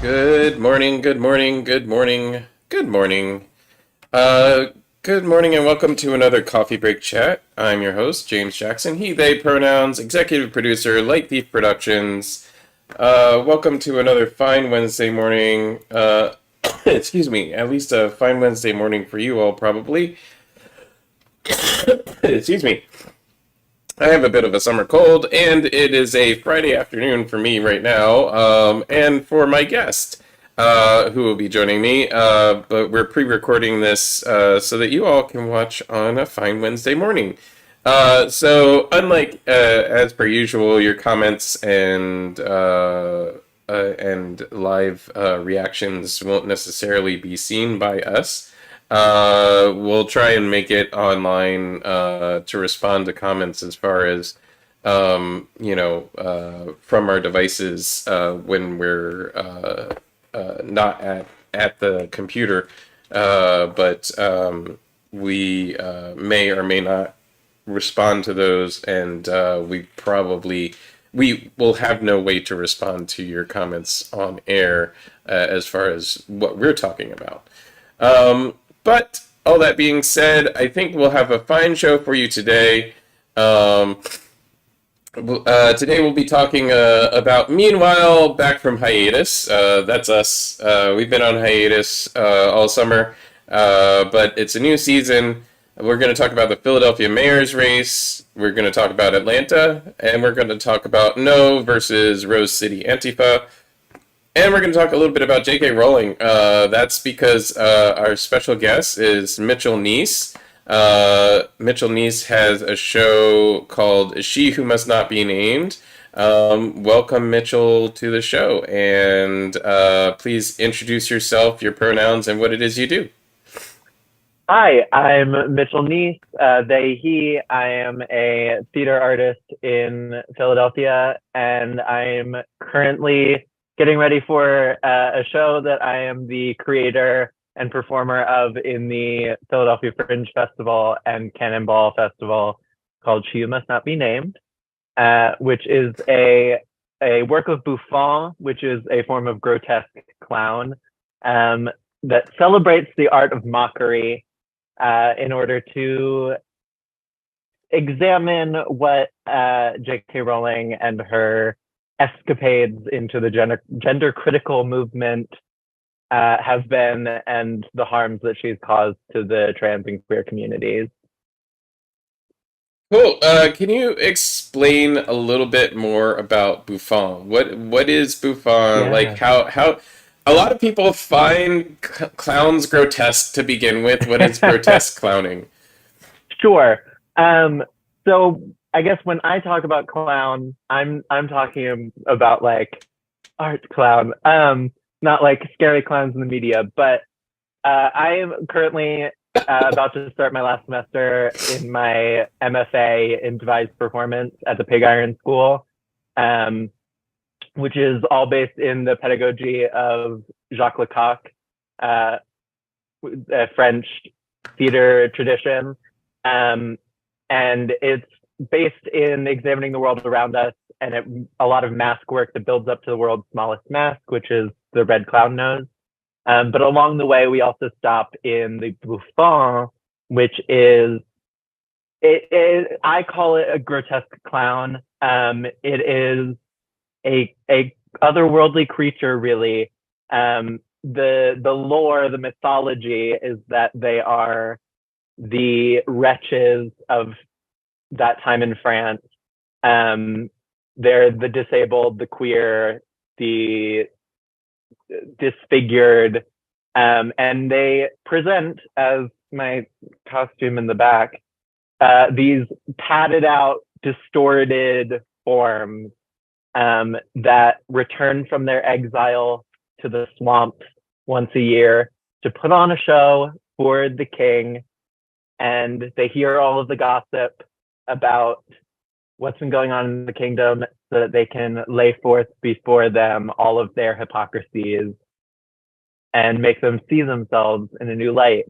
Good morning, good morning, good morning, good morning. Uh, Good morning and welcome to another Coffee Break Chat. I'm your host, James Jackson, he, they pronouns, executive producer, Light Thief Productions. Welcome to another fine Wednesday morning. Excuse me, at least a fine Wednesday morning for you all, probably. Excuse me. I have a bit of a summer cold, and it is a Friday afternoon for me right now, and for my guest, who will be joining me. But we're pre-recording this so that you all can watch on a fine Wednesday morning. Unlike as per usual, your comments and live reactions won't necessarily be seen by us. We'll try and make it online to respond to comments as far as from our devices when we're not at the computer, but we may or may not respond to those, and we will have no way to respond to your comments on air as far as what we're talking about. But all that being said, I think we'll have a fine show for you today. Um, Today we'll be talking about Meanwhile, back from hiatus. That's us. We've been on hiatus all summer, but it's a new season. We're going to talk about the Philadelphia mayor's race. We're going to talk about Atlanta, and we're going to talk about No versus Rose City Antifa. And we're going to talk a little bit about J.K. Rowling. That's because our special guest is Mitchell Nease. Mitchell Nease has a show called She Who Must Not Be Named. Welcome, Mitchell, to the show. And please introduce yourself, your pronouns, and what it is you do. Hi, I'm Mitchell Nease, they, he. I am a theater artist in Philadelphia, and I'm currently getting ready for a show that I am the creator and performer of in the Philadelphia Fringe Festival and Cannonball Festival called She Who Must Not Be Named, which is a work of Buffon, which is a form of grotesque clown that celebrates the art of mockery in order to examine what J.K. Rowling and her escapades into the gender critical movement have been, and the harms that she's caused to the trans and queer communities. Cool. Can you explain a little bit more about Buffon? What is Buffon? Like Yeah. how a lot of people find clowns grotesque to begin with. What is grotesque clowning? Sure. So I guess when I talk about clown, I'm talking about like art clown, not like scary clowns in the media. But I am currently about to start my last semester in my MFA in devised performance at the Pig Iron School, um, which is all based in the pedagogy of Jacques Lecoq, uh, a French theater tradition. Um, and it's based in examining the world around us, and a lot of mask work that builds up to the world's smallest mask, which is the red clown nose. But along the way, we also stop in the Buffon, which is I call it a grotesque clown. It is a otherworldly creature, really. The lore, the mythology is that they are the wretches of that time in France. They're the disabled, the queer, the disfigured, and they present, as my costume in the back, these padded out, distorted forms that return from their exile to the swamps once a year to put on a show for the king, and they hear all of the gossip about what's been going on in the kingdom so that they can lay forth before them all of their hypocrisies and make them see themselves in a new light.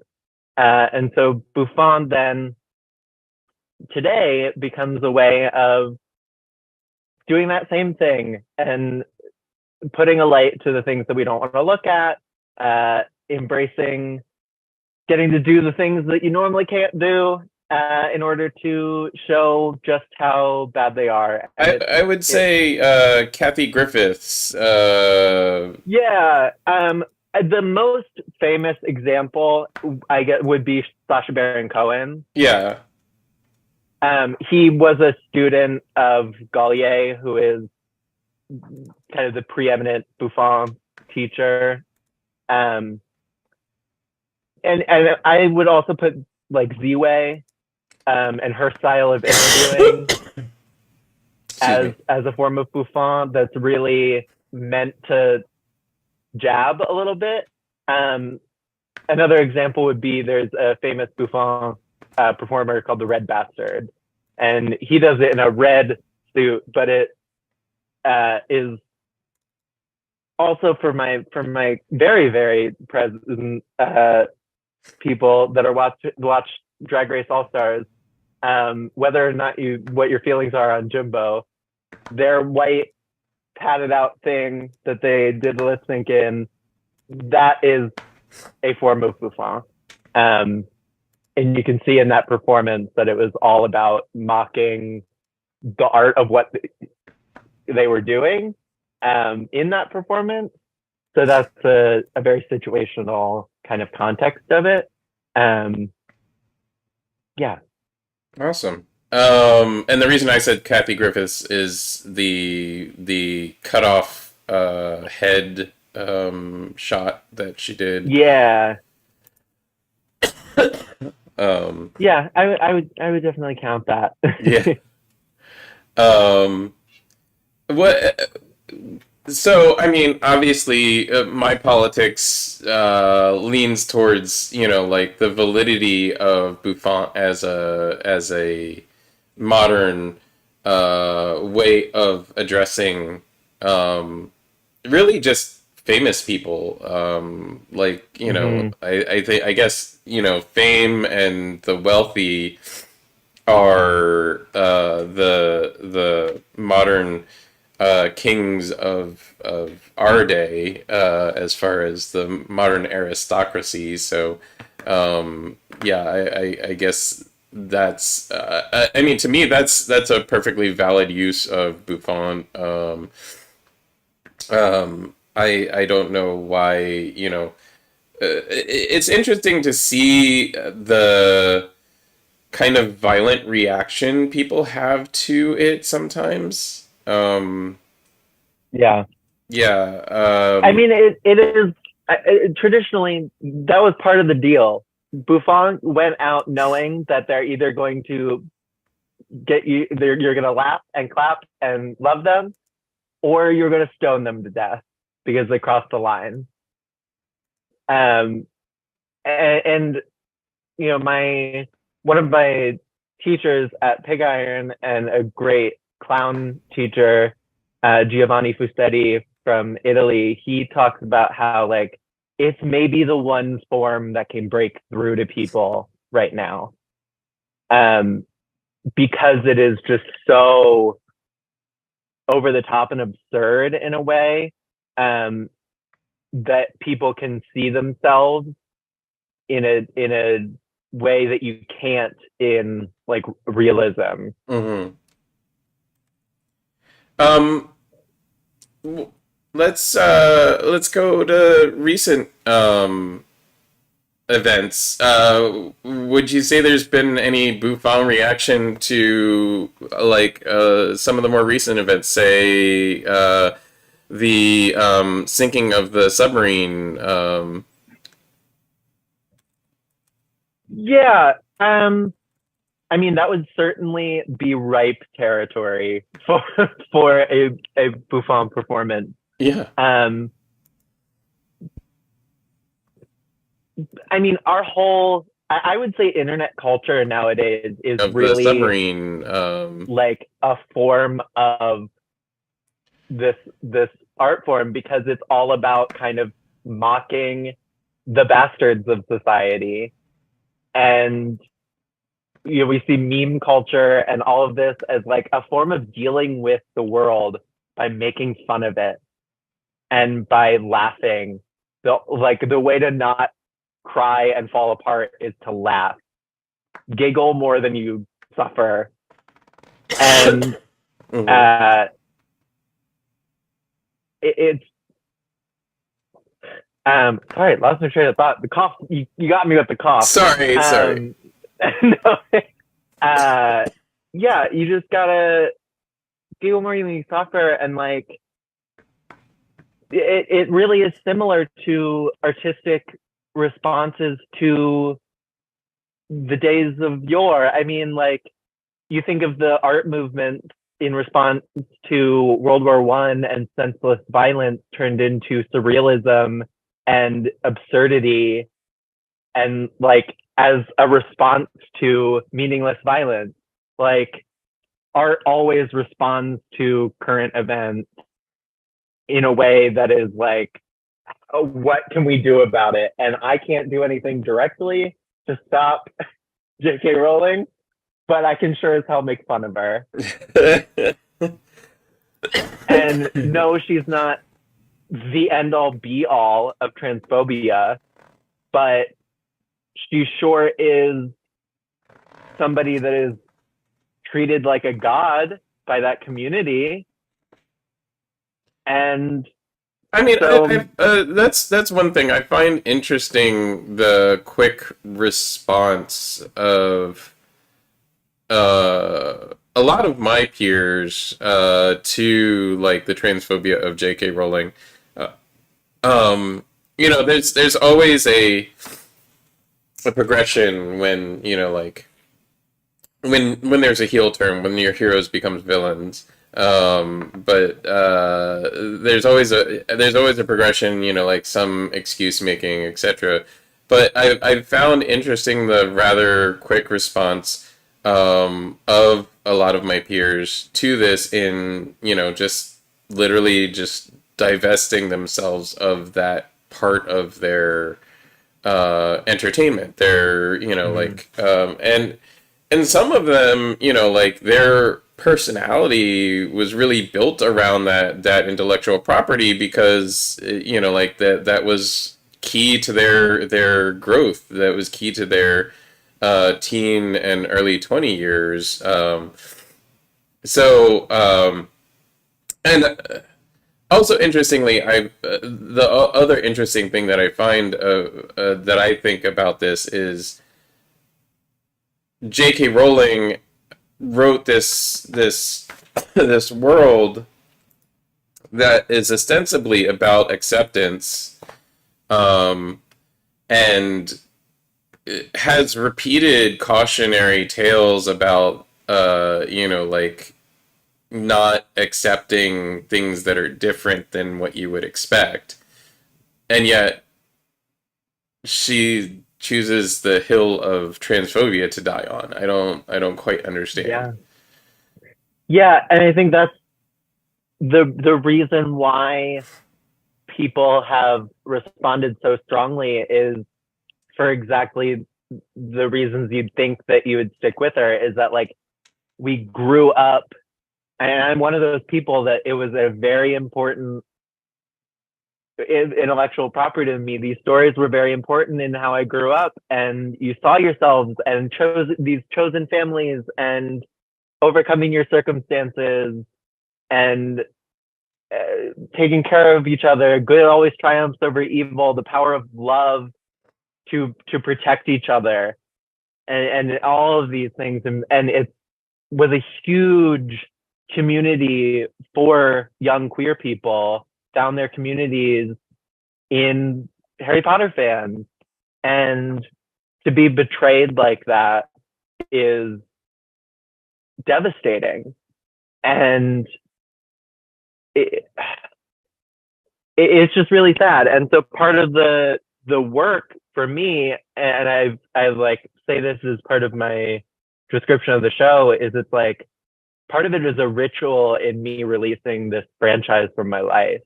And so Buffon then today becomes a way of doing that same thing and putting a light to the things that we don't want to look at, embracing getting to do the things that you normally can't do in order to show just how bad they are. And I would say Kathy Griffiths. yeah, the most famous example I get would be Sacha Baron Cohen. Yeah. He was a student of Gallier, who is kind of the preeminent Buffon teacher. And I would also put like Ziwei and her style of interviewing as a form of Buffon that's really meant to jab a little bit. Another example would be there's a famous Buffon performer called the Red Bastard, and he does it in a red suit, but it is also for my very, very present people that are watch Drag Race All Stars, whether or not what your feelings are on Jimbo, their white padded out thing that they did the lip sync in, that is a form of Buffon. And you can see in that performance that it was all about mocking the art of what they were doing in that performance. So that's a very situational kind of context of it. Yeah. Awesome. And the reason I said Kathy Griffiths is the cut off head shot that she did. Yeah. Um, yeah, I would definitely count that. yeah. What? So, I mean, obviously, my politics leans towards, like the validity of Buffon as a modern way of addressing really just famous people. Like, I guess, fame and the wealthy are the modern kings of our day as far as the modern aristocracy. So I guess that's I mean, to me that's a perfectly valid use of Buffon. I don't know why, it's interesting to see the kind of violent reaction people have to it sometimes. Yeah. Yeah. I mean, it is traditionally that was part of the deal. Buffon went out knowing that they're either going to get you, you're going to laugh and clap and love them, or you're going to stone them to death because they crossed the line. And one of my teachers at Pig Iron and a great clown teacher, Giovanni Fustetti from Italy, he talks about how like it's maybe the one form that can break through to people right now, because it is just so over the top and absurd in a way that people can see themselves in a way that you can't in like realism. Mm-hmm. Let's go to recent events. Would you say there's been any Buffon reaction to like some of the more recent events, say the sinking of the submarine? Yeah. I mean, that would certainly be ripe territory for a Buffon performance. Yeah. I mean, our whole, I would say internet culture nowadays is Of really the submarine, like a form of this art form, because it's all about kind of mocking the bastards of society. And we see meme culture and all of this as like a form of dealing with the world by making fun of it. and by laughing. The way to not cry and fall apart is to laugh, giggle more than you suffer, and Mhm. it's sorry, lost my train of thought. The cough, you got me with the cough. Sorry. No, yeah, you just gotta giggle more than you suffer, and like it really is similar to artistic responses to the days of yore. I mean, like, you think of the art movement in response to World War One and senseless violence turned into surrealism and absurdity, and like as a response to meaningless violence. Like, art always responds to current events in a way that is like, oh, what can we do about it? And I can't do anything directly to stop J.K. Rowling, but I can sure as hell make fun of her. And no, she's not the end all be all of transphobia, but she sure is somebody that is treated like a god by that community. And I mean, so, that's one thing I find interesting. The quick response of a lot of my peers to like the transphobia of J.K. Rowling. Uh, there's always a progression when like when there's a heel turn, when your heroes becomes villains. But there's always a progression, like some excuse making, etc. But I found interesting the rather quick response of a lot of my peers to this in just literally just divesting themselves of that part of their entertainment. Their and some of them, like their personality was really built around that intellectual property because like that was key to their growth. That was key to their teen and early 20 years. So and also interestingly, the other interesting thing that I find that I think about this is J.K. Rowling wrote this this world that is ostensibly about acceptance, and it has repeated cautionary tales about like not accepting things that are different than what you would expect, and yet she chooses the hill of transphobia to die on. I don't quite understand. yeah. Yeah, and I think that's the reason why people have responded so strongly is for exactly the reasons you'd think that you would stick with her, is that like we grew up, and I'm one of those people that it was a very important intellectual property to me. These stories were very important in how I grew up, and you saw yourselves and chose these chosen families and overcoming your circumstances and taking care of each other. Good always triumphs over evil. The power of love to protect each other, and all of these things, and it was a huge community for young queer people, found their communities in Harry Potter fans, and to be betrayed like that is devastating. And it, it's just really sad. And so part of the work for me, and I like say this as part of my description of the show, is it's like part of it is a ritual in me releasing this franchise from my life,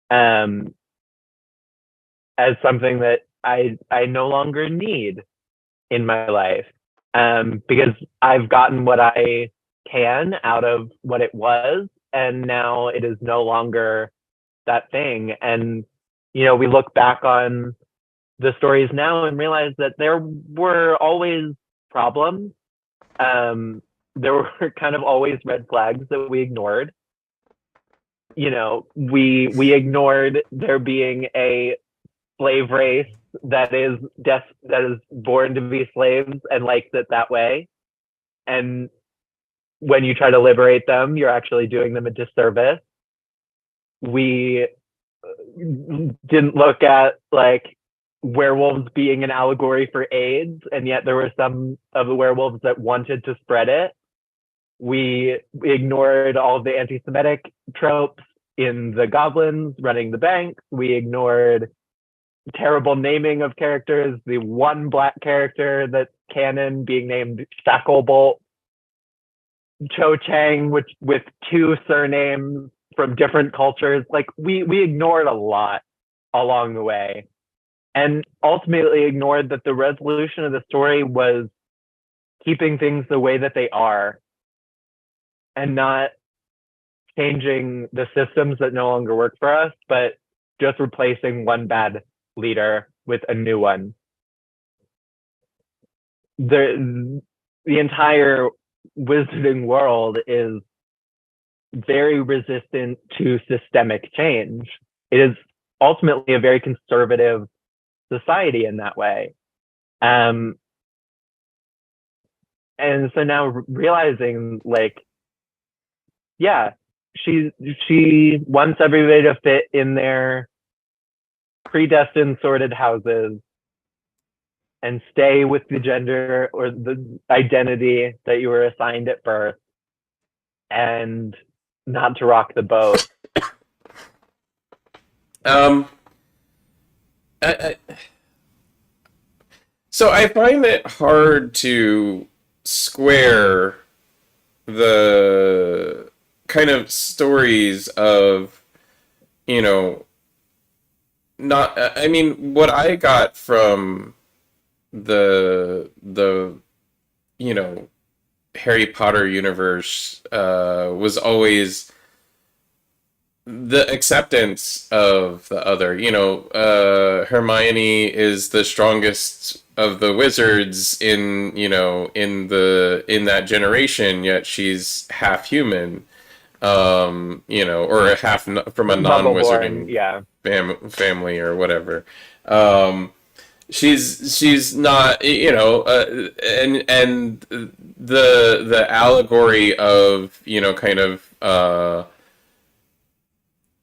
um as something that I no longer need in my life, because I've gotten what I can out of what it was, and now it is no longer that thing. And, you know, we look back on the stories now and realize that there were always problems. There were kind of always red flags that we ignored. You know, we ignored there being a slave race that is born to be slaves and likes it that way. And when you try to liberate them, you're actually doing them a disservice. We didn't look at like werewolves being an allegory for AIDS, and yet there were some of the werewolves that wanted to spread it. We ignored all of the anti-Semitic tropes in the goblins running the banks. We ignored terrible naming of characters. The one black character that's canon being named Shacklebolt, Cho Chang, which with two surnames from different cultures. Like we ignored a lot along the way, and ultimately ignored that the resolution of the story was keeping things the way that they are and not changing the systems that no longer work for us, but just replacing one bad leader with a new one. The entire wizarding world is very resistant to systemic change. It is ultimately a very conservative society in that way. And so now realizing like, yeah, she wants everybody to fit in their predestined sorted houses and stay with the gender or the identity that you were assigned at birth and not to rock the boat. Um, I, so I find it hard to square the kind of stories of, you know, not, I mean, what I got from the you know, Harry Potter universe was always the acceptance of the other. You know, Hermione is the strongest of the wizards in, you know, in that generation, yet she's half human. You know, or from a Muggle-born, non-wizarding yeah. family or whatever. Um, she's not, you know, and the allegory of, you know, kind of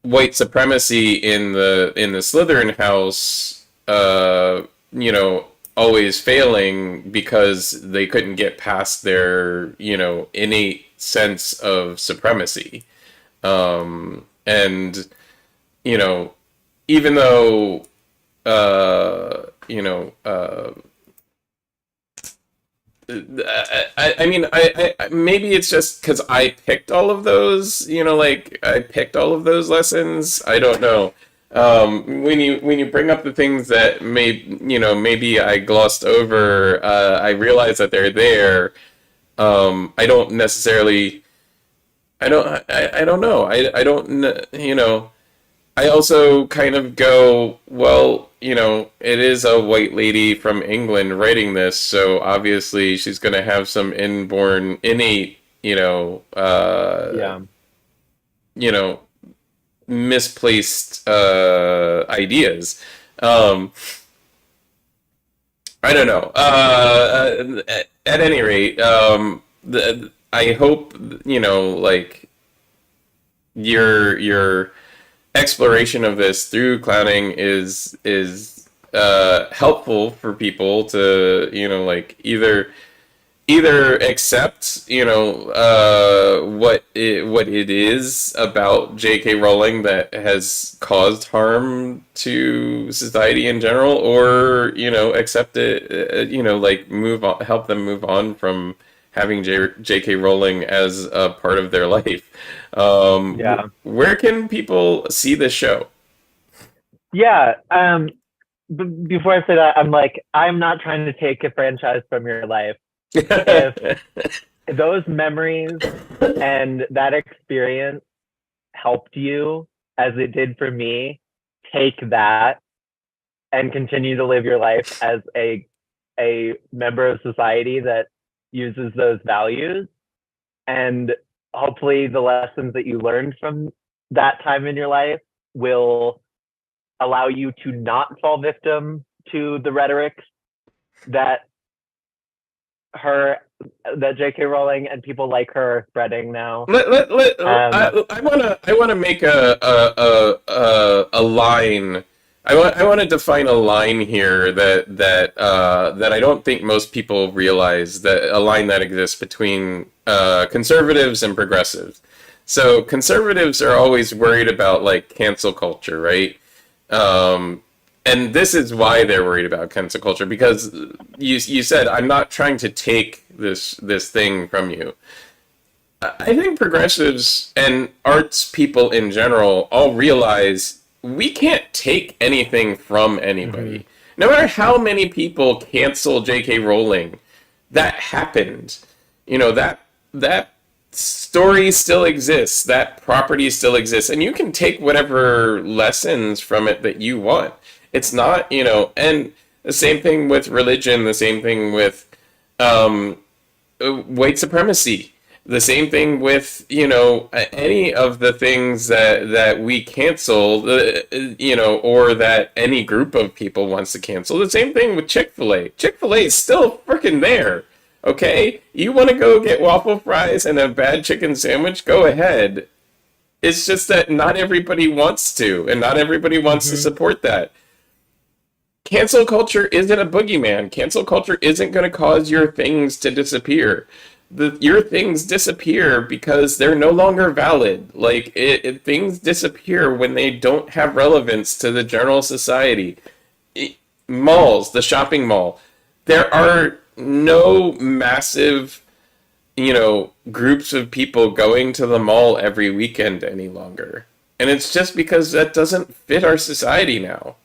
white supremacy in the Slytherin house, you know, always failing because they couldn't get past their, you know, innate sense of supremacy. And, you know, even though, you know, I mean, maybe it's just because I picked all of those, you know, like I picked all of those lessons. I don't know. When you bring up the things that you know, maybe I glossed over, I realize that they're there. I don't necessarily, I don't know. I don't, you know, I also kind of go, well, you know, it is a white lady from England writing this, so obviously she's going to have some innate, Yeah. you know, misplaced ideas. Um, I don't know. At any rate, I hope, you know, like your exploration of this through clowning is helpful for people to, you know, like either accept, you know, what it is about J.K. Rowling that has caused harm to society in general, or, you know, accept it, you know, like move on, help them move on from having J.K. Rowling as a part of their life. Yeah. Where can people see this show? Yeah. Before I say that, I'm like, I'm not trying to take a franchise from your life. If those memories and that experience helped you as it did for me, take that and continue to live your life as a member of society that uses those values. And hopefully the lessons that you learned from that time in your life will allow you to not fall victim to the rhetoric that J.K. Rowling and people like her are spreading now. I want to make a line. I want to define a line here that I don't think most people realize, that a line that exists between conservatives and progressives. So conservatives are always worried about like cancel culture, right? And this is why they're worried about cancel culture, because you said, I'm not trying to take this thing from you. I think progressives and arts people in general all realize we can't take anything from anybody. Mm-hmm. No matter how many people cancel J.K. Rowling, that happened. You know, that story still exists, that property still exists, and you can take whatever lessons from it that you want. It's not, you know, and the same thing with religion, the same thing with white supremacy. The same thing with, you know, any of the things that we cancel, you know, or that any group of people wants to cancel. The same thing with Chick-fil-A. Chick-fil-A is still freaking there, okay? You want to go get waffle fries and a bad chicken sandwich? Go ahead. It's just that not everybody wants to, and not everybody wants to support that. Cancel culture isn't a boogeyman. Cancel culture isn't going to cause your things to disappear. Your things disappear because they're no longer valid. Like, things disappear when they don't have relevance to the general society. Malls, the shopping mall, there are no massive, you know, groups of people going to the mall every weekend any longer. And it's just because that doesn't fit our society now.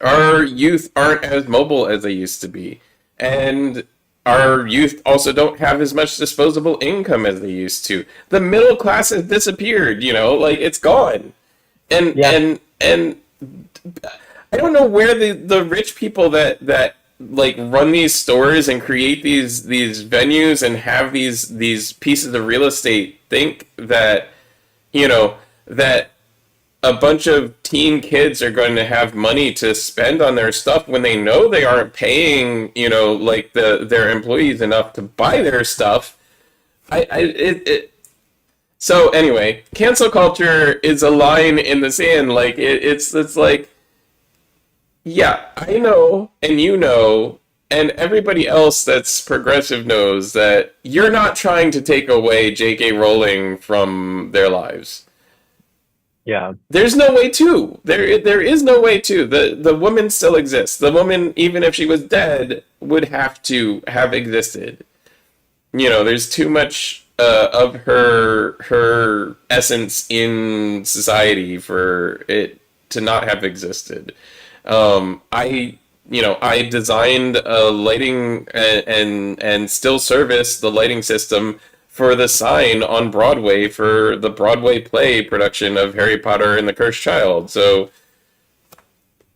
Our youth aren't as mobile as they used to be. And our youth also don't have as much disposable income as they used to. The middle class has disappeared, you know, like it's gone. And I don't know where the rich people that like run these stores and create these venues and have these pieces of real estate think that, you know, that a bunch of teen kids are going to have money to spend on their stuff when they know they aren't paying, you know, like their employees enough to buy their stuff. So anyway, cancel culture is a line in the sand. Like it's like, yeah, I know, and you know, and everybody else that's progressive knows that you're not trying to take away J.K. Rowling from their lives. Yeah. There's no way to. There is no way to. The woman still exists. The woman, even if she was dead, would have to have existed. You know, there's too much of her essence in society for it to not have existed. I designed a lighting and still service the lighting system for the sign on Broadway for the Broadway play production of Harry Potter and the Cursed Child. So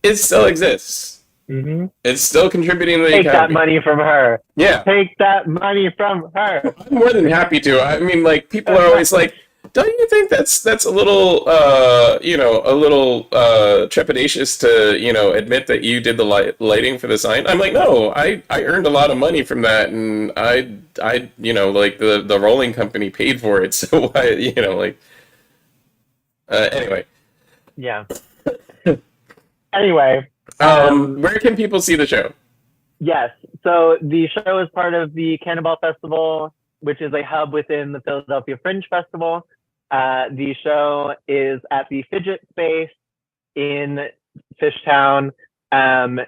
it still exists. Mm-hmm. It's still contributing to the economy. Take that money from her. Yeah. Take that money from her. I'm more than happy to. I mean, like, people are always like, don't you think that's a little, trepidatious to, you know, admit that you did the lighting for the sign? I'm like, no, I earned a lot of money from that, and I you know, like, the rolling company paid for it, so why, you know, like, anyway. Yeah. Anyway. Where can people see the show? Yes, so the show is part of the Cannonball Festival, which is a hub within the Philadelphia Fringe Festival. The show is at the Fidget Space in Fishtown, and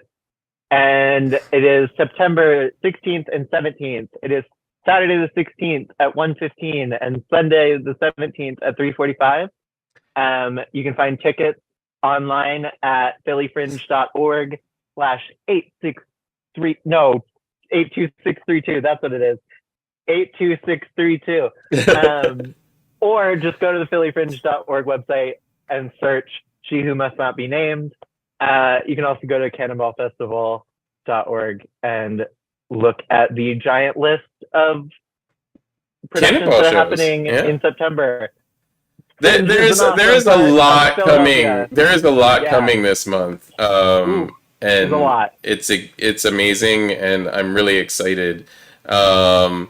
it is September 16th and 17th. It is Saturday the 16th at 1:15 and Sunday the 17th at 3:45. You can find tickets online at phillyfringe.org/82632. That's what it is. 82632. Or just go to the phillyfringe.org website and search She Who Must Not Be Named. You can also go to cannonballfestival.org and look at the giant list of productions Cannonball that are shows. happening Yeah. in September. There is a lot coming. There is a lot coming this month. And a lot. It's amazing, and I'm really excited. So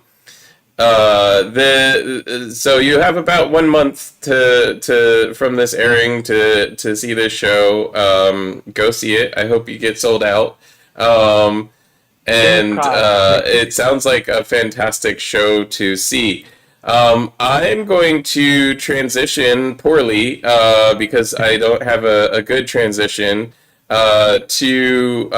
you have about 1 month to from this airing to see this show. Go see it. I hope you get sold out. It sounds like a fantastic show to see. I'm going to transition poorly because I don't have a good transition to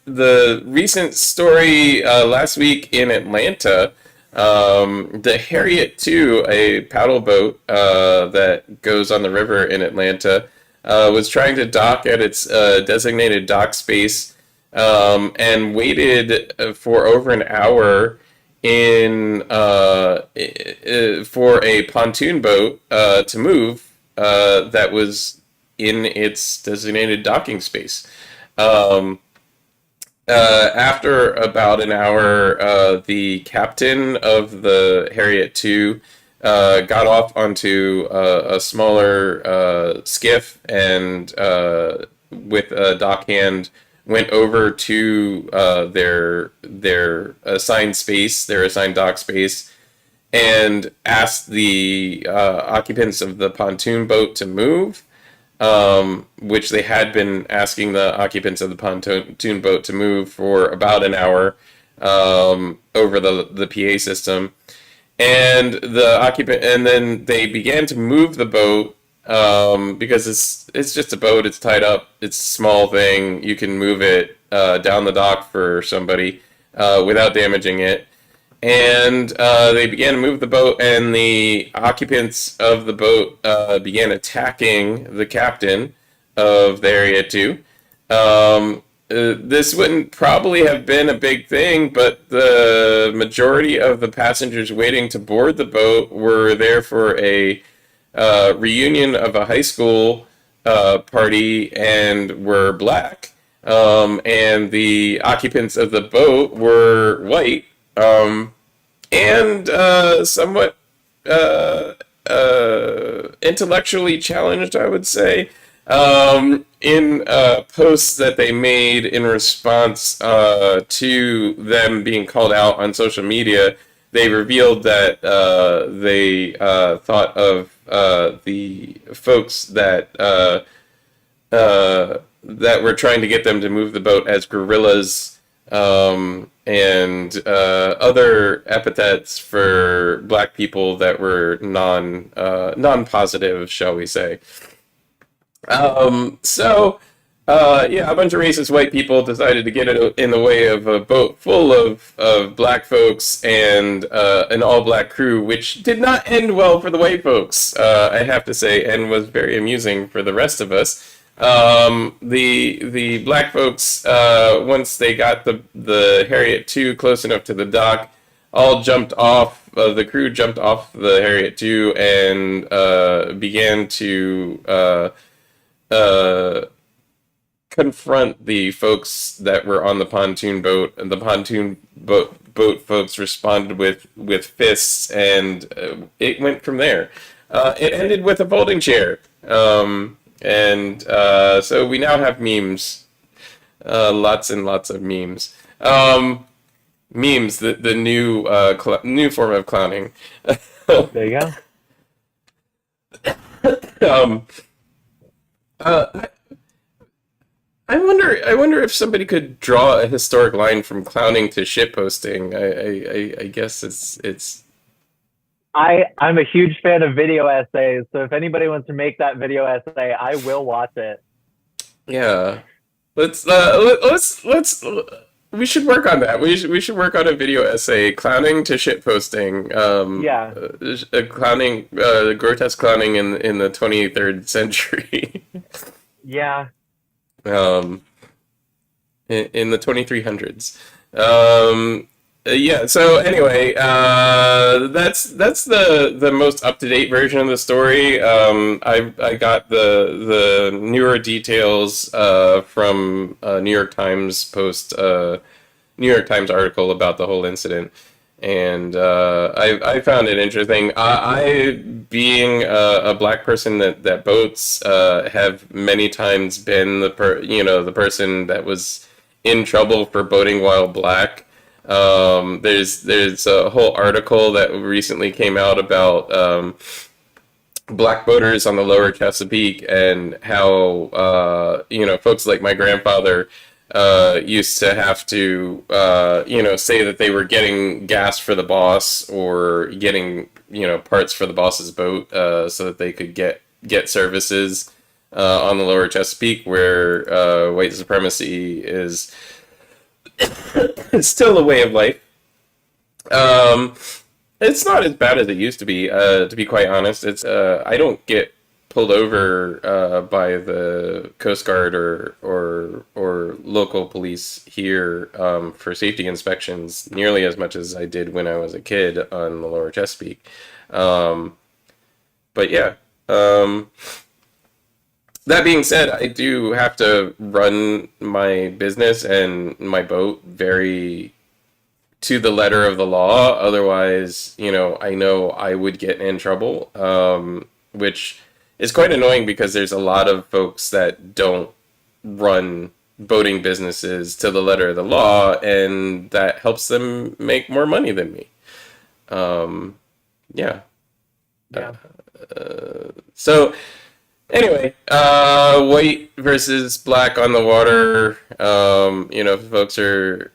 the recent story last week in Atlanta. The Harriet 2, a paddle boat that goes on the river in Atlanta, was trying to dock at its designated dock space and waited for over an hour for a pontoon boat to move that was in its designated docking space. After about an hour, the captain of the Harriet 2 got off onto a smaller skiff and with a dockhand went over to their assigned space, their assigned dock space, and asked the occupants of the pontoon boat to move, which they had been asking the occupants of the pontoon boat to move for about an hour over the PA system. And then they began to move the boat because it's just a boat. It's tied up. It's a small thing. You can move it down the dock for somebody without damaging it. And they began to move the boat, and the occupants of the boat began attacking the captain of the Harriet 2. This wouldn't probably have been a big thing, but the majority of the passengers waiting to board the boat were there for a reunion of a high school party and were black. And the occupants of the boat were white and somewhat intellectually challenged, I would say. In posts that they made in response to them being called out on social media, they revealed that they thought of the folks that were trying to get them to move the boat as gorillas and other epithets for black people that were non-positive, shall we say. A bunch of racist white people decided to get in the way of a boat full of black folks and an all-black crew, which did not end well for the white folks, I have to say, and was very amusing for the rest of us. The black folks, once they got the Harriet 2 close enough to the dock, all jumped off, the crew jumped off the Harriet 2 and began to confront the folks that were on the pontoon boat, and the pontoon boat folks responded with fists, and it went from there. It ended with a folding chair, so we now have memes, lots and lots of memes. Memes, the new new form of clowning. There you go. I wonder if somebody could draw a historic line from clowning to shitposting. I guess it's. I'm a huge fan of video essays, so if anybody wants to make that video essay, I will watch it. Yeah, let's we should work on that. We should work on a video essay, clowning to shitposting. Clowning, grotesque clowning in the 23rd century. Yeah. In the 2300s. Yeah. So anyway, that's the most up to date version of the story. I got the newer details from a New York Times post, New York Times article about the whole incident, and I found it interesting. I being a black person that boats, have many times been the person that was in trouble for boating while black. There's a whole article that recently came out about black boaters on the lower Chesapeake and how folks like my grandfather used to have to say that they were getting gas for the boss or getting parts for the boss's boat so that they could get services on the lower Chesapeake, where white supremacy is still a way of life. Um, it's not as bad as it used to be quite honest. It's I don't get pulled over by the Coast Guard or local police here for safety inspections nearly as much as I did when I was a kid on the lower Chesapeake. Um, but yeah, um, that being said, I do have to run my business and my boat very to the letter of the law. Otherwise, I know I would get in trouble, which is quite annoying because there's a lot of folks that don't run boating businesses to the letter of the law, and that helps them make more money than me. Um, yeah. Yeah. So anyway, white versus black on the water. Folks are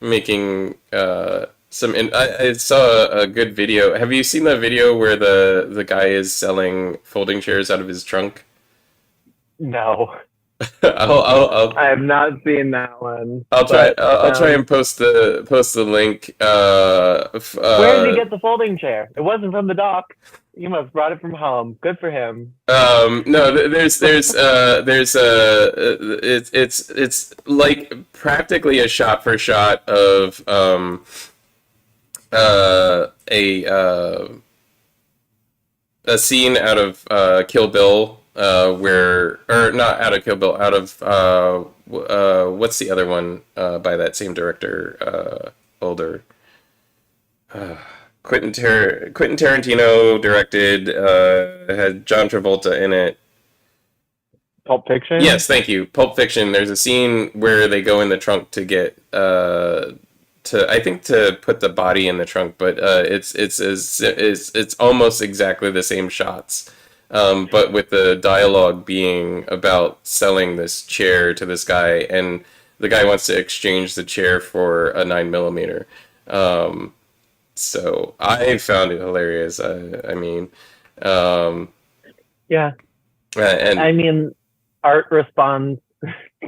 making I saw a good video. Have you seen that video where the guy is selling folding chairs out of his trunk? No, I'll I have not seen that one. I'll try But I'll try and post the link. where did he get the folding chair? It wasn't from the dock. You must have brought it from home. Good for him. No, it's like practically a shot for shot of a scene out of Kill Bill, where or not out of Kill Bill, out of what's the other one by that same director, older. Quentin Tarantino directed, had John Travolta in it. Pulp Fiction. Yes, thank you. Pulp Fiction. There's a scene where they go in the trunk to get to I think to put the body in the trunk, but it's almost exactly the same shots, but with the dialogue being about selling this chair to this guy, and the guy wants to exchange the chair for a 9 millimeter. So I found it hilarious. I mean, um, Yeah. and I mean, art responds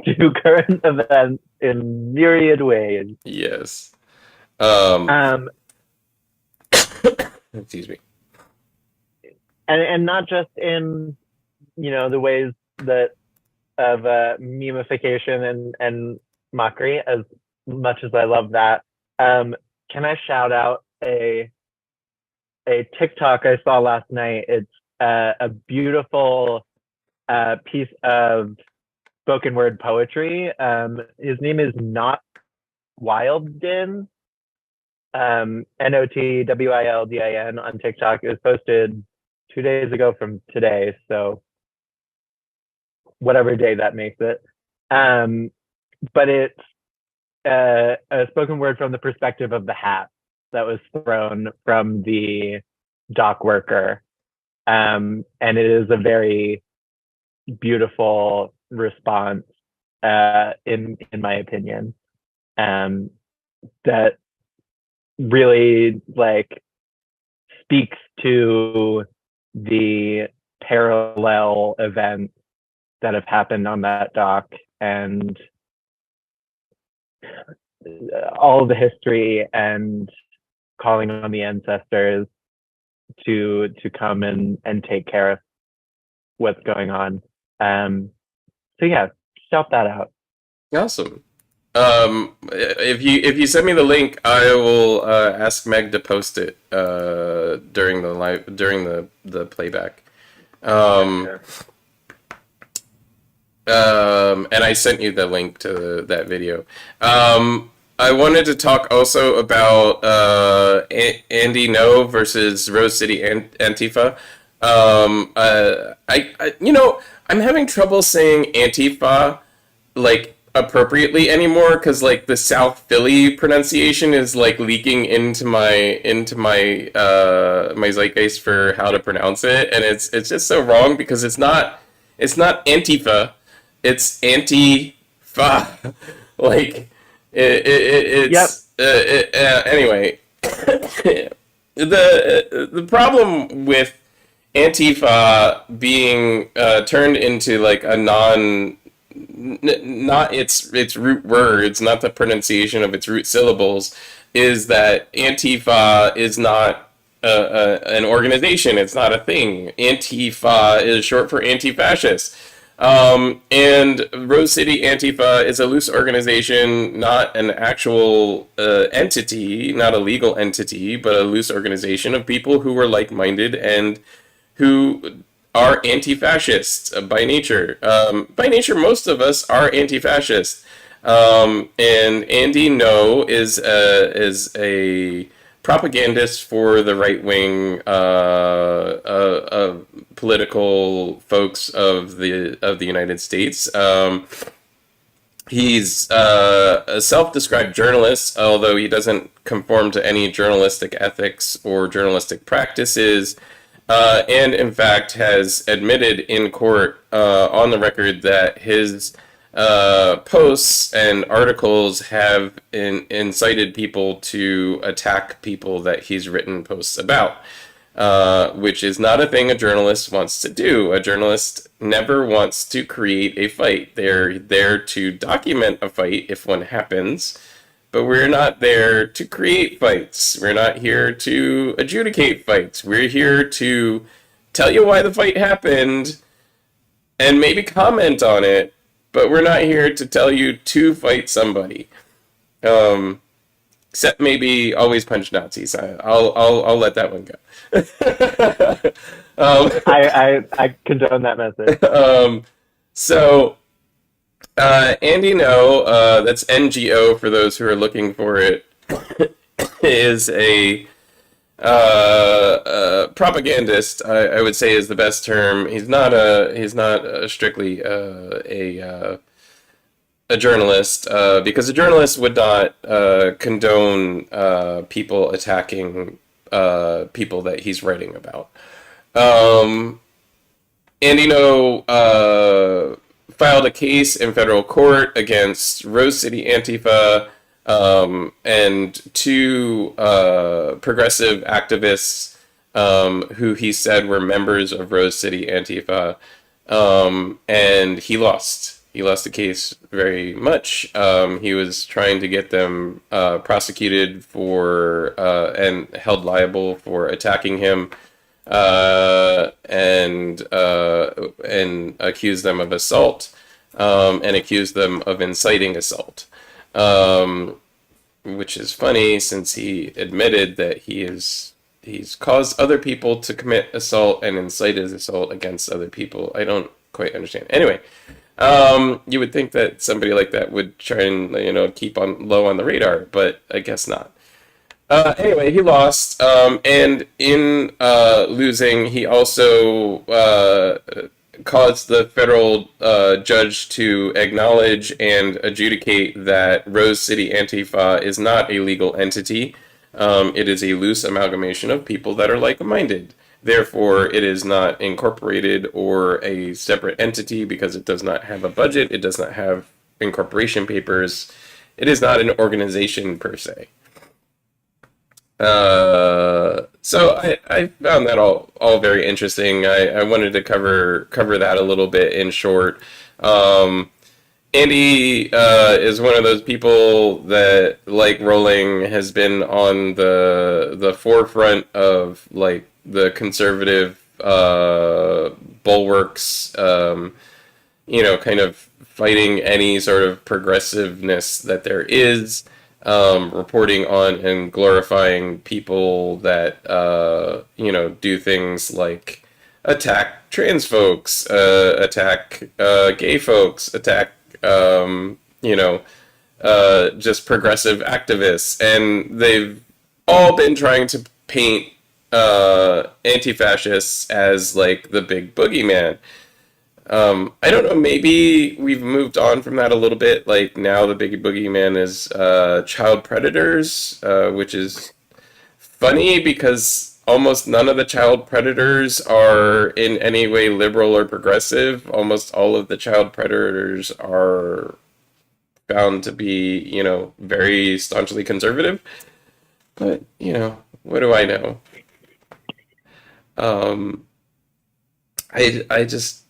to current events in myriad ways. yes, um, Um, excuse me. and not just in the ways that of memification and mockery. As much as I love that, can I shout out a TikTok I saw last night? It's a beautiful piece of spoken word poetry. His name is Not Wildin, Notwildin on TikTok. It was posted 2 days ago from today, so whatever day that makes it. But it's a spoken word from the perspective of the hat that was thrown from the dock worker. And it is a very beautiful response, in my opinion, that really speaks to the parallel events that have happened on that dock and all of the history, and calling on the ancestors to come and take care of what's going on. So yeah, shout that out. Awesome. If you send me the link, I will ask Meg to post it during the playback. Um, Gotcha. and I sent you the link to that video. I wanted to talk also about Andy No versus Rose City Antifa. I'm having trouble saying Antifa like appropriately anymore because like the South Philly pronunciation is like leaking into my zeitgeist for how to pronounce it, and it's just so wrong because it's not Antifa, it's Antifa. like Yep. anyway. The problem with Antifa being turned into like a not its root words, not the pronunciation of its root syllables, is that Antifa is not an organization. It's not a thing. Antifa is short for anti-fascist. And Rose City Antifa is a loose organization, not an actual entity, not a legal entity, but a loose organization of people who were like-minded and who are anti-fascists by nature. By nature, most of us are anti-fascist. And Andy No is a propagandist for the right wing political folks of the United States. He's a self-described journalist, although he doesn't conform to any journalistic ethics or journalistic practices. And in fact has admitted in court on the record that his posts and articles have incited people to attack people that he's written posts about, which is not a thing a journalist wants to do. A journalist never wants to create a fight. They're there to document a fight if one happens, but we're not there to create fights. We're not here to adjudicate fights. We're here to tell you why the fight happened and maybe comment on it, but we're not here to tell you to fight somebody. Except maybe always punch Nazis. I'll let that one go. I condone that message. So Andy No, that's NGO for those who are looking for it, is a propagandist. I would say is the best term. He's not strictly a journalist because a journalist would not condone people attacking people that he's writing about. Andy No filed a case in federal court against Rose City Antifa and two progressive activists who he said were members of Rose City Antifa, and he lost. He lost the case very much. He was trying to get them prosecuted for and held liable for attacking him and accuse them of assault and accuse them of inciting assault, which is funny since he admitted that he's caused other people to commit assault and incited assault against other people. I don't quite understand. Anyway, you would think that somebody like that would try and keep on low on the radar, but I guess not. Anyway, he lost, and in losing, he also caused the federal judge to acknowledge and adjudicate that Rose City Antifa is not a legal entity. It is a loose amalgamation of people that are like-minded. Therefore, it is not incorporated or a separate entity because it does not have a budget. It does not have incorporation papers. It is not an organization per se. So I found that all very interesting. I wanted to cover that a little bit in short. Andy is one of those people that, like Rowling, has been on the forefront of like the conservative bulwarks, kind of fighting any sort of progressiveness that there is, reporting on and glorifying people that do things like attack trans folks, attack gay folks, attack just progressive activists, and they've all been trying to paint anti-fascists as like the big boogeyman. I don't know, maybe we've moved on from that a little bit. Like now the big boogeyman is child predators, which is funny because almost none of the child predators are in any way liberal or progressive. Almost all of the child predators are found to be, very staunchly conservative. But, what do I know? I just,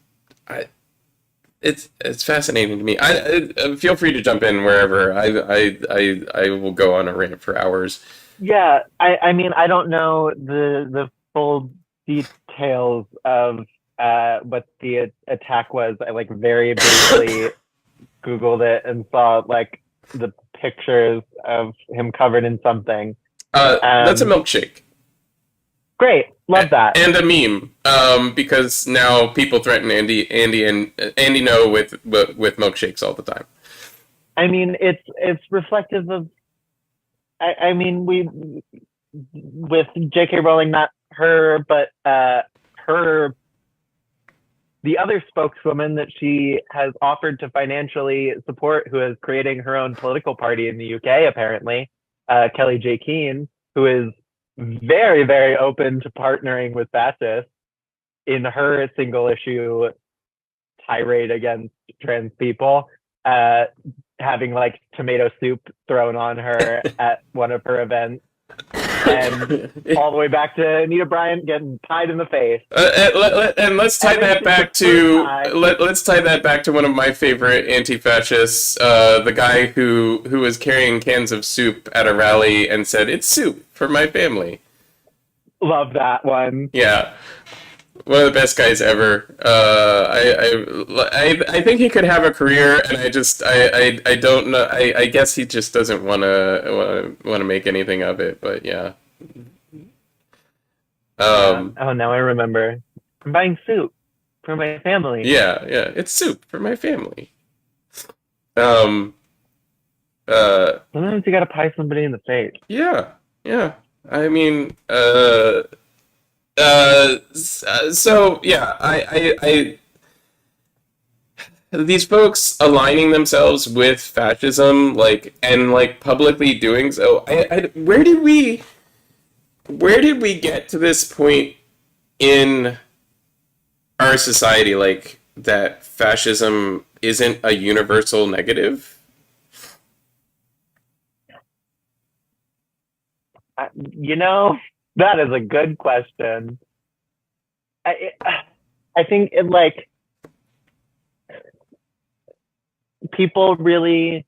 it's fascinating to me. I feel free to jump in wherever. I will go on a rant for hours. Yeah, I mean, I don't know the full details of what the attack was. I like very briefly Googled it and saw like the pictures of him covered in something. That's a milkshake. Great, love that. And a meme, because now people threaten Andy No with milkshakes all the time. I mean, it's reflective of. I mean, we with J.K. Rowling, not her, but her, the other spokeswoman that she has offered to financially support, who is creating her own political party in the UK, apparently, Kelly J. Keane, who is very, very open to partnering with fascists in her single issue tirade against trans people, having like tomato soup thrown on her at one of her events, and all the way back to Anita Bryant getting pied in the face. And let's tie that back to let's tie that back to one of my favorite anti-fascists, the guy who was carrying cans of soup at a rally and said, "It's soup for my family." Love that one. Yeah. One of the best guys ever. I think he could have a career, and I don't know. I guess he just doesn't want to make anything of it. But yeah. Oh, now I remember. I'm buying soup for my family. Yeah, it's soup for my family. Sometimes you gotta pie somebody in the face. Yeah. I mean, so yeah, I these folks aligning themselves with fascism, and publicly doing so. Where did we get to this point in our society, that fascism isn't a universal negative? That is a good question. I think people really,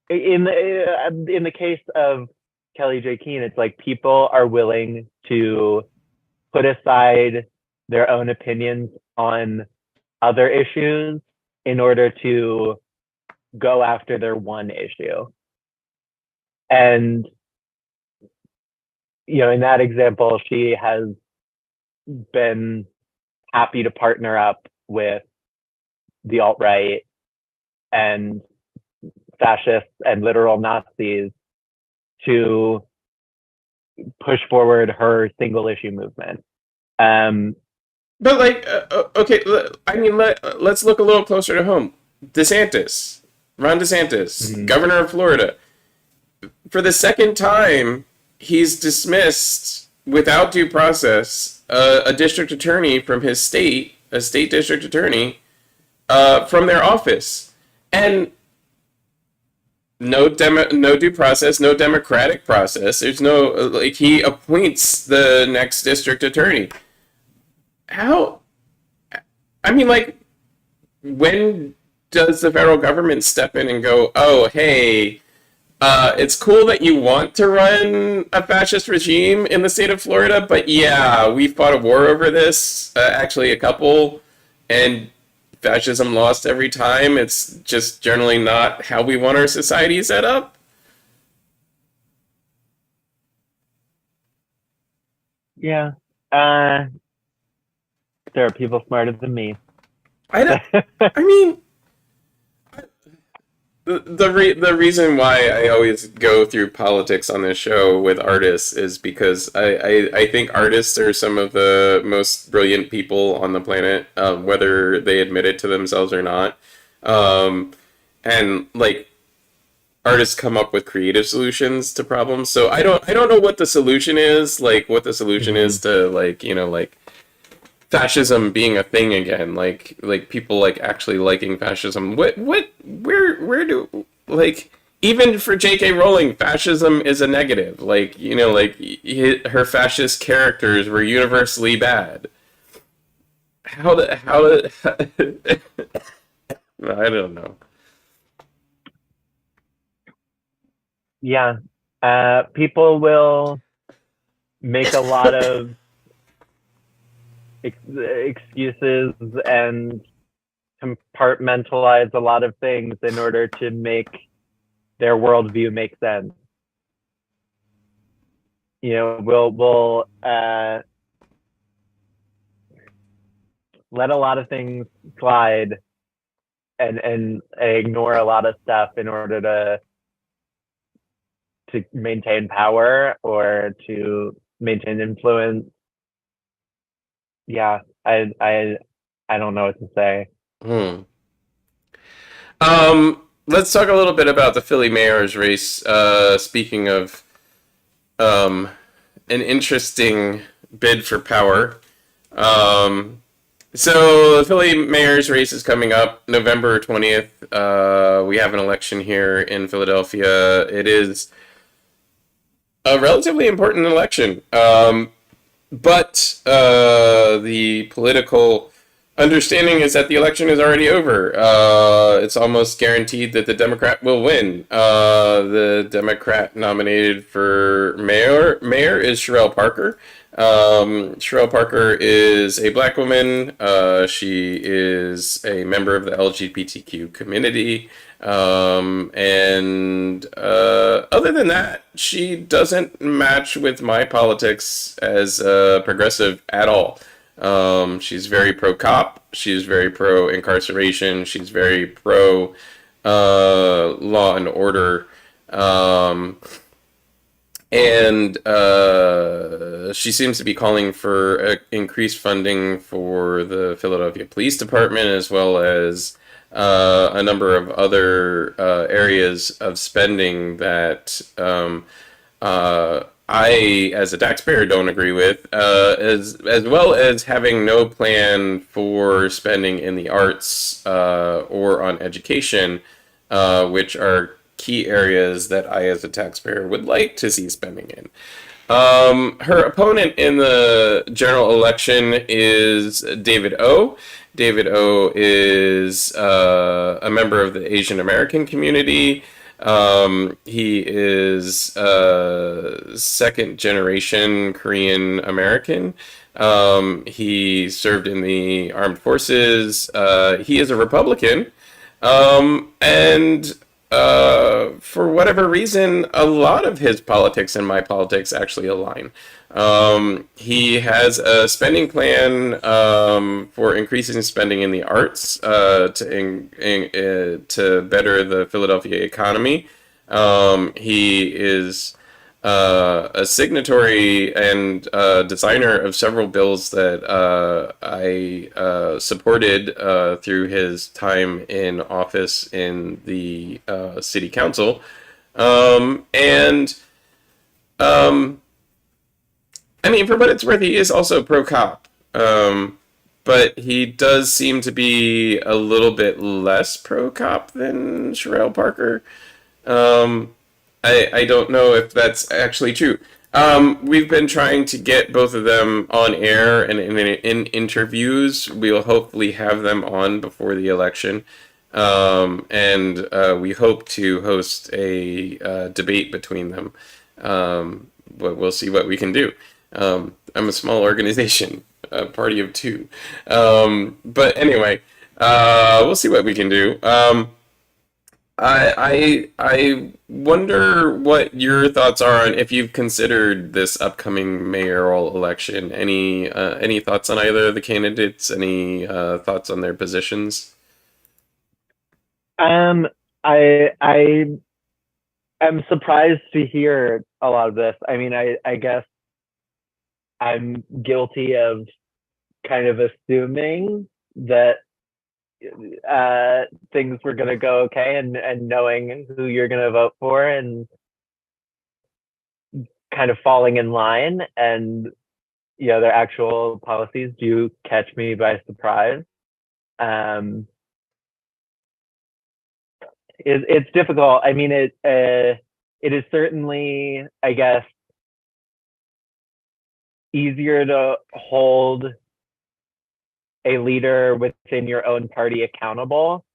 in the case of Kelly J. Keane, it's like people are willing to put aside their own opinions on other issues in order to go after their one issue. And in that example, she has been happy to partner up with the alt-right and fascists and literal Nazis to push forward her single issue movement. But okay, I mean, let's look a little closer to home. Ron DeSantis, governor of Florida. For the second time, he's dismissed without due process a district attorney from his state, a state district attorney, from their office, and no due process, no democratic process. There's no he appoints the next district attorney. How? I mean, when does the federal government step in and go, "Oh, hey"? It's cool that you want to run a fascist regime in the state of Florida, but yeah, we fought a war over this, actually a couple, and fascism lost every time. It's just generally not how we want our society set up. Yeah. Uh, there are people smarter than me. I don't. I mean, the reason why I always go through politics on this show with artists is because I think artists are some of the most brilliant people on the planet, whether they admit it to themselves or not. Um, and like artists come up with creative solutions to problems. So I don't know what the solution is, like what the solution Hmm. is to like, like fascism being a thing again, like people like actually liking fascism. Where do like even for J.K. Rowling, fascism is a negative. Like like her fascist characters were universally bad. How I don't know. Yeah. People will make a lot of excuses and compartmentalize a lot of things in order to make their worldview make sense. We'll let a lot of things slide and ignore a lot of stuff in order to maintain power or to maintain influence. Yeah, I don't know what to say. Hmm. Let's talk a little bit about the Philly mayor's race. Speaking of um, an interesting bid for power. Um, so the Philly mayor's race is coming up November 20th. We have an election here in Philadelphia. It is a relatively important election. But the political understanding is that the election is already over. It's almost guaranteed that the Democrat will win. The Democrat nominated for mayor is Sherelle Parker. Sherelle Parker is a black woman. She is a member of the LGBTQ community. And other than that, she doesn't match with my politics as progressive at all. She's very pro cop. She's very pro incarceration. She's very pro law and order. Um, and she seems to be calling for increased funding for the Philadelphia Police Department as well as a number of other areas of spending that I, as a taxpayer, don't agree with, as well as having no plan for spending in the arts or on education, which are key areas that I, as a taxpayer, would like to see spending in. Her opponent in the general election is David O. David O is a member of the Asian American community. He is second generation Korean American. He served in the armed forces. He is a Republican. And for whatever reason, a lot of his politics and my politics actually align. He has a spending plan for increasing spending in the arts to better the Philadelphia economy. He is a signatory and designer of several bills that I supported through his time in office in the city council. And I mean, for what it's worth, he is also pro cop. But he does seem to be a little bit less pro cop than Sherelle Parker. Um, I don't know if that's actually true. We've been trying to get both of them on air and in interviews. We'll hopefully have them on before the election. And we hope to host a debate between them. But we'll see what we can do. I'm a small organization, a party of two. But anyway, We'll see what we can do. I wonder what your thoughts are on if you've considered this upcoming mayoral election. Any thoughts on either of the candidates? Any thoughts on their positions? Um, I am surprised to hear a lot of this. I mean, I guess I'm guilty of kind of assuming that things were going to go okay, and knowing who you're going to vote for and kind of falling in line, and their actual policies do catch me by surprise. um it's difficult. I mean, it is certainly, I guess, easier to hold a leader within your own party accountable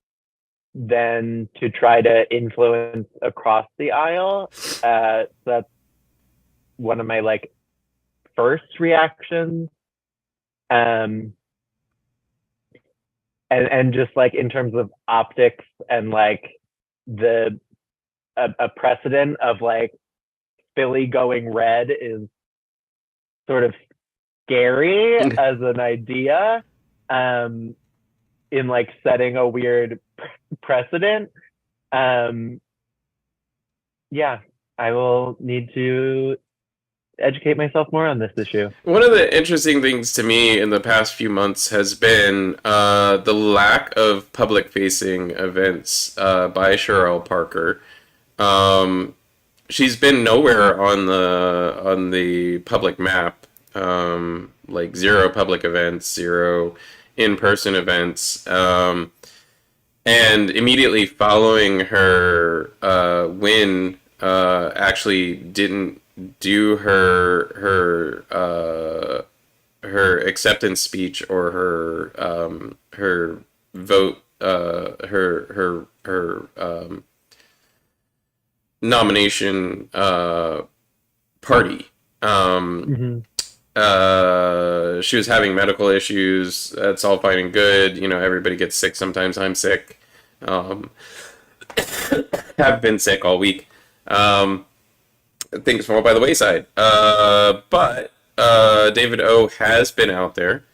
than to try to influence across the aisle. That's one of my like first reactions. Um, and just like in terms of optics and like the a precedent of like Philly going red is sort of scary as an idea, in like setting a weird precedent. Um, yeah, I will need to educate myself more on this issue. One of the interesting things to me in the past few months has been the lack of public-facing events by Cheryl Parker. Um, she's been nowhere on the public map. Like zero public events, zero in-person events. And immediately following her win, actually didn't do her acceptance speech or her vote her nomination party. Mm-hmm. She was having medical issues. That's all fine and good. You know, everybody gets sick sometimes. I'm sick. Um, have been sick all week. Things fall by the wayside. But David O has been out there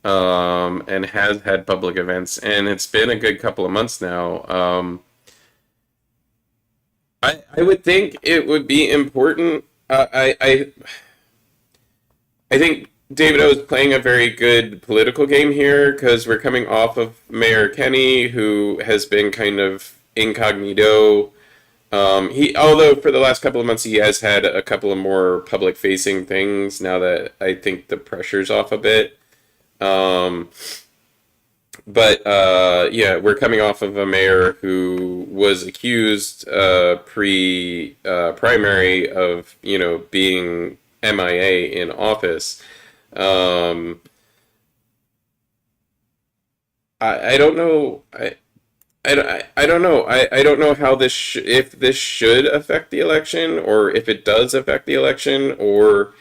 and has had public events, and it's been a good couple of months now. I would think it would be important. I think David O is playing a very good political game here because we're coming off of Mayor Kenny, who has been kind of incognito. Although for the last couple of months he has had a couple of more public-facing things. Now that I think the pressure's off a bit. Um, but yeah, we're coming off of a mayor who was accused pre primary of being MIA in office. Um, I don't know. I don't know. I don't know how if this should affect the election, or if it does affect the election, or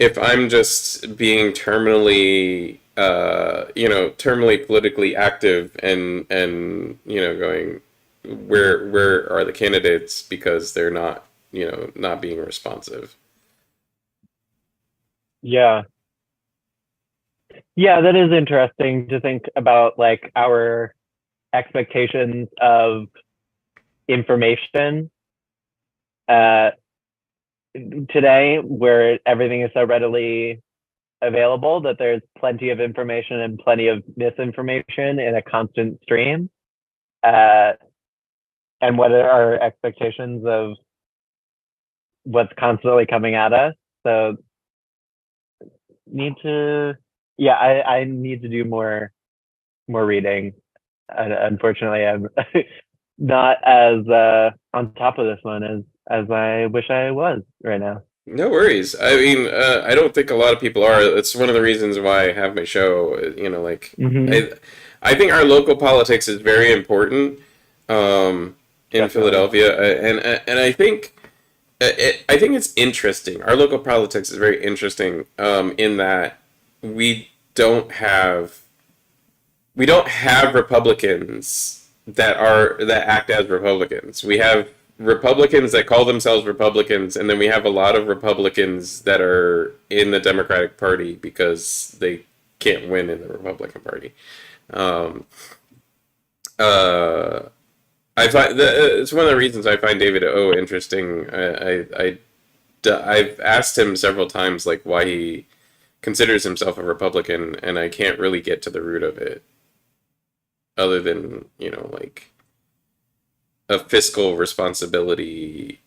if I'm just being terminally politically active and going, where are the candidates because they're not, not being responsive. Yeah. Yeah, that is interesting to think about, like our expectations of information uh, today, where everything is so readily available that there's plenty of information and plenty of misinformation in a constant stream. Uh, and what are our expectations of what's constantly coming at us? So need to, yeah, I need to do more reading. Unfortunately, I'm not as on top of this one as I wish I was right now. No worries. I mean, I don't think a lot of people are. It's one of the reasons why I have my show. Like Mm-hmm. I think our local politics is very important in Definitely. Philadelphia, and I think I think it's interesting. Our local politics is very interesting in that we don't have we don't have Republicans that act as Republicans. We have Republicans that call themselves Republicans, and then we have a lot of Republicans that are in the Democratic Party because they can't win in the Republican Party. Um, uh, it's one of the reasons I find David O interesting. I've asked him several times like why he considers himself a Republican, and I can't really get to the root of it, other than like a fiscal responsibility,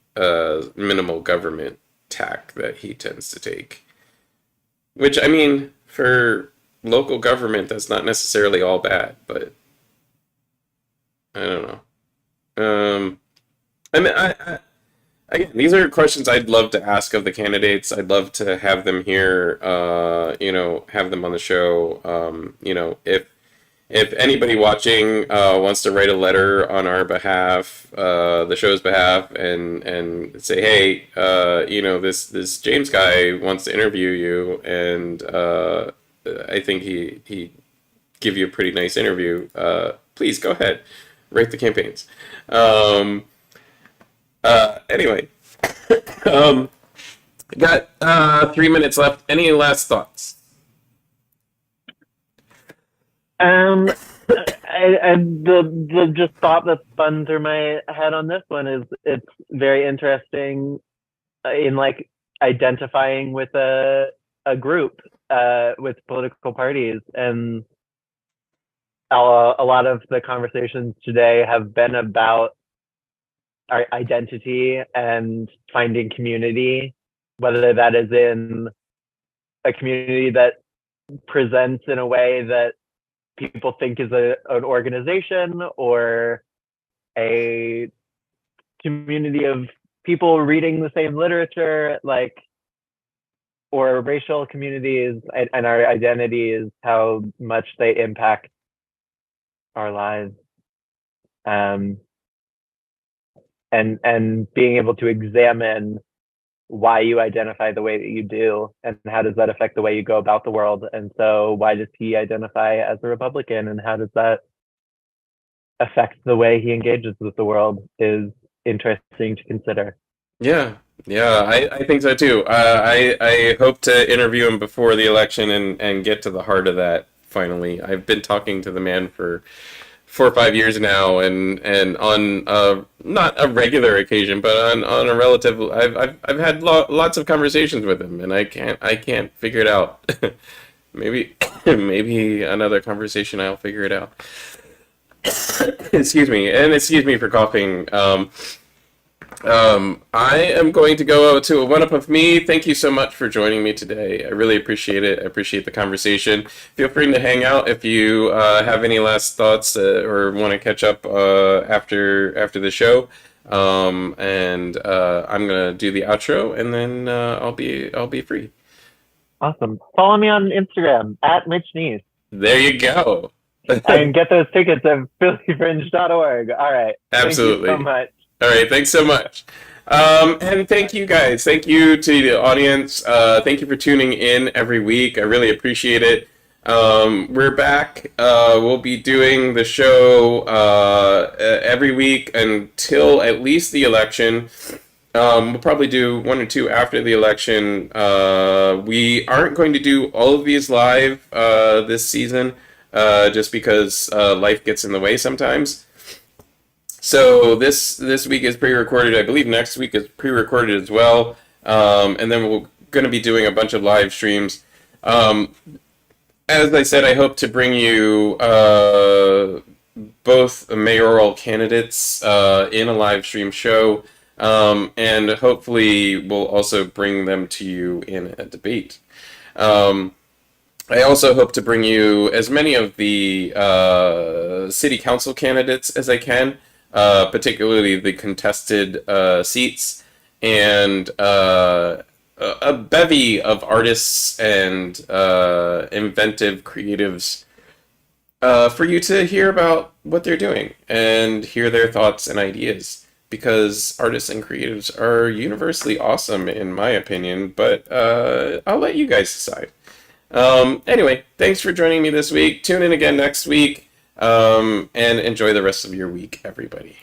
minimal government tack that he tends to take. Which I mean, for local government, that's not necessarily all bad, but I don't know. Um, I mean, again, these are questions I'd love to ask of the candidates. I'd love to have them here, have them on the show. If anybody watching wants to write a letter on our behalf, the show's behalf, and say, hey, this James guy wants to interview you, and I think he give you a pretty nice interview. Please go ahead, write the campaigns. Um, anyway, um, got 3 minutes left. Any last thoughts? And the just thought that spun through my head on this one is it's very interesting in like identifying with a group with political parties, and a lot of the conversations today have been about our identity and finding community, whether that is in a community that presents in a way that people think is an organization, or a community of people reading the same literature, like, or racial communities, and our identities, how much they impact our lives. And being able to examine why you identify the way that you do, and how does that affect the way you go about the world. And so why does he identify as a Republican, and how does that affect the way he engages with the world, is interesting to consider. Yeah, yeah, I think so too. I hope to interview him before the election and get to the heart of that finally. I've been talking to the man for 4 or 5 years now, and on not a regular occasion, but on a relative. I've had lots of conversations with him, and I can't figure it out. Maybe maybe another conversation I'll figure it out. Excuse me, and excuse me for coughing. I am going to go to a one up of me. Thank you so much for joining me today. I really appreciate it. I appreciate the conversation. Feel free to hang out if you have any last thoughts or want to catch up after the show. And I'm gonna do the outro, and then I'll be free. Awesome. Follow me on Instagram at Mitch Nease. There you go. And get those tickets at phillyfringe.org. All right. Absolutely. Thank you so much. All right, thanks so much. And thank you guys. Thank you to the audience. Thank you for tuning in every week. I really appreciate it. We're back. We'll be doing the show every week until at least the election. We'll probably do one or two after the election. We aren't going to do all of these live this season, just because life gets in the way sometimes. So this week is pre-recorded. I believe next week is pre-recorded as well. And then we're going to be doing a bunch of live streams. As I said, I hope to bring you both mayoral candidates in a live stream show. And hopefully we'll also bring them to you in a debate. I also hope to bring you as many of the city council candidates as I can. Particularly the contested seats, and a bevy of artists and inventive creatives for you to hear about what they're doing and hear their thoughts and ideas, because artists and creatives are universally awesome in my opinion, but I'll let you guys decide. Anyway, thanks for joining me this week. Tune in again next week, and enjoy the rest of your week, everybody.